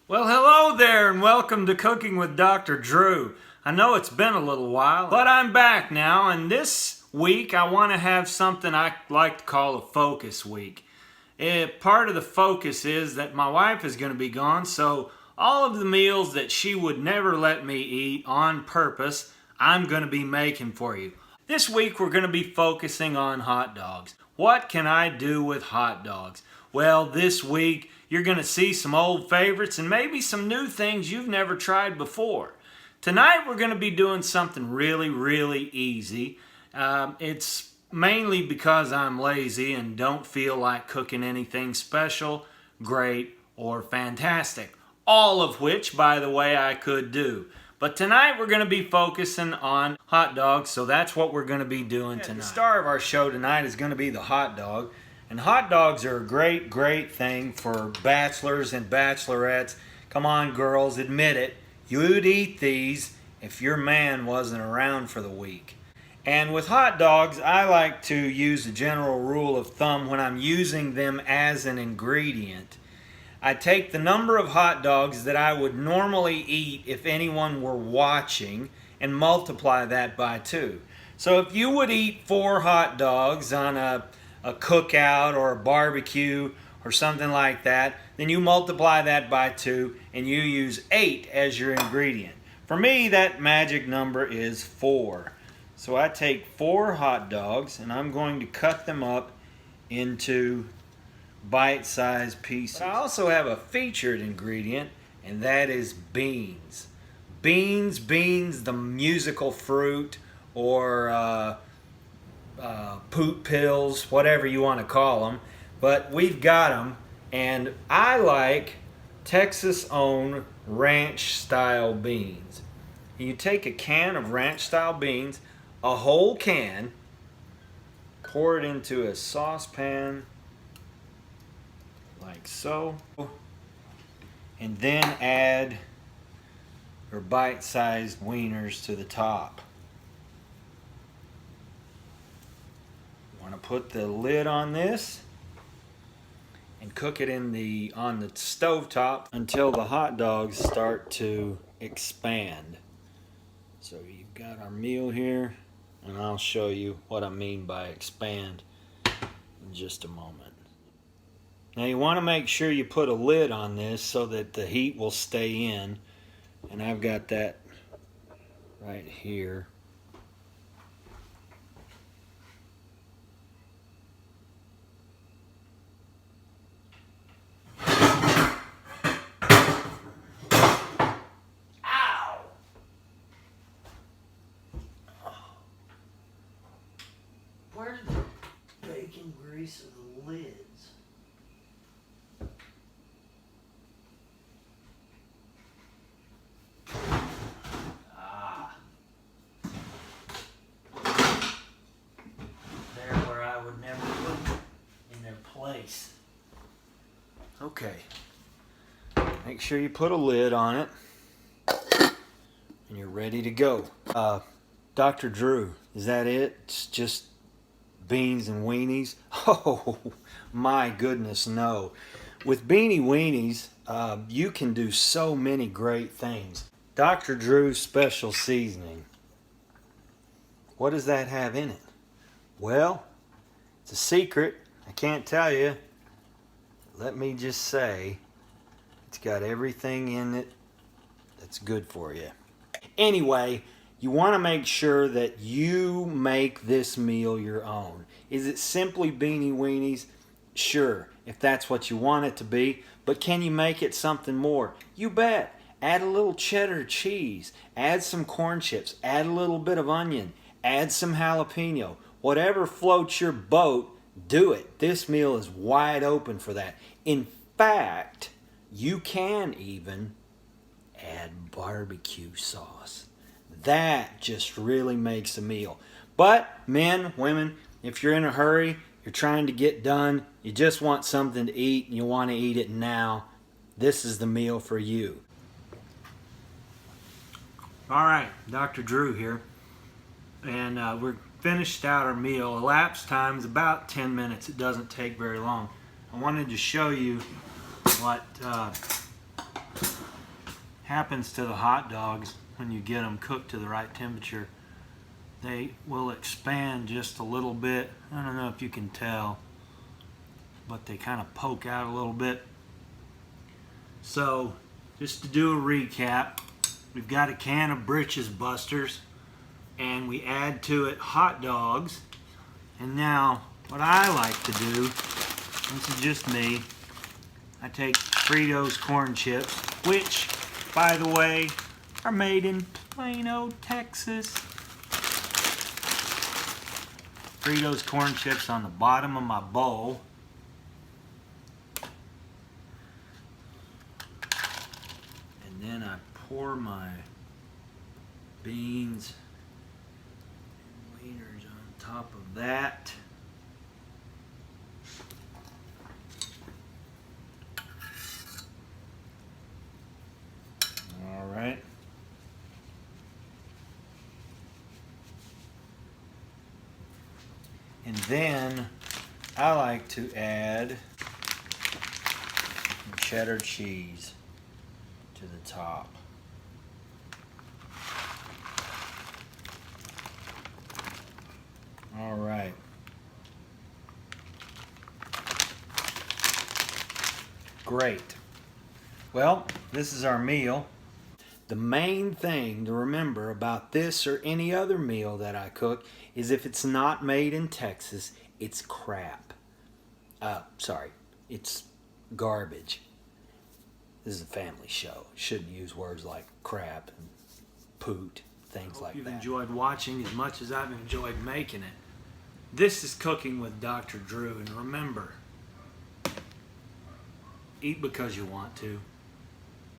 Well, hello there and welcome to Cooking with Dr. Drew. I know it's been a little while, but I'm back now, and this week I want to have something I like to call a focus week. Part of the focus is that my wife is going to be gone, so all of the meals that she would never let me eat on purpose, I'm going to be making for you. This week we're going to be focusing on hot dogs. What can I do with hot dogs? Well, this week you're going to see some old favorites and maybe some new things you've never tried before. Tonight we're going to be doing something really easy. It's mainly because I'm lazy and don't feel like cooking anything special, great, or fantastic. All of which, by the way, I could do. But tonight we're going to be focusing on hot dogs, so that's what we're going to be doing tonight. The star of our show tonight is going to be the hot dog. And hot dogs are a great thing for bachelors and bachelorettes. Come on, girls, admit it. You'd eat these if your man wasn't around for the week. And with hot dogs, I like to use a general rule of thumb when I'm using them as an ingredient. I take the number of hot dogs that I would normally eat if anyone were watching and multiply that by 2. So if you would eat 4 hot dogs on a cookout or a barbecue or something like that, then you multiply that by 2 and you use 8 as your ingredient. For me, that magic number is 4. So I take 4 hot dogs and I'm going to cut them up into bite-sized pieces. But I also have a featured ingredient, and that is beans. Beans, the musical fruit, or poop pills, whatever you want to call them, but we've got them, and I like Texas-owned ranch-style beans. You take a can of ranch-style beans, a whole can, pour it into a saucepan like so, and then add your bite-sized wieners to the top. Want to put the lid on this and cook it on the stove top until the hot dogs start to expand. So you've got our meal here, and I'll show you what I mean by expand in just a moment. Now you want to make sure you put a lid on this so that the heat will stay in, and I've got that right here. Where did the bacon grease of the lids? There where I would never put in their place. Okay. Make sure you put a lid on it and you're ready to go. Dr. Drew, is that it? It's just beans and weenies? Oh my goodness, no. With Beanie Weinies, you can do so many great things. Dr. Drew's special seasoning. What does that have in it? Well, it's a secret. I can't tell you. Let me just say, it's got everything in it that's good for you. Anyway, you want to make sure that you make this meal your own. Is it simply Beanie Weinies? Sure, if that's what you want it to be. But can you make it something more? You bet. Add a little cheddar cheese. Add some corn chips. Add a little bit of onion. Add some jalapeno. Whatever floats your boat, do it. This meal is wide open for that. In fact, you can even add barbecue sauce. That just really makes a meal. But men, women, if you're in a hurry, you're trying to get done, you just want something to eat and you want to eat it now, this is the meal for you. Alright, Dr. Drew here. And we're finished out our meal. Elapsed time is about 10 minutes. It doesn't take very long. I wanted to show you what happens to the hot dogs when you get them cooked to the right temperature. They will expand just a little bit. I don't know if you can tell, but they kind of poke out a little bit. So, just to do a recap, we've got a can of Britches Busters, and we add to it hot dogs. And now, what I like to do, this is just me, I take Fritos corn chips, which, by the way, are made in Plano, Texas. Fritos corn chips on the bottom of my bowl. And then I pour my beans and wieners on top of that. All right. And then I like to add some cheddar cheese to the top. All right. Great. Well, this is our meal. The main thing to remember about this or any other meal that I cook is if it's not made in Texas, it's crap. It's garbage. This is a family show. Shouldn't use words like crap and poot, things like that. You've enjoyed watching as much as I've enjoyed making it. This is Cooking with Dr. Drew, and remember, eat because you want to.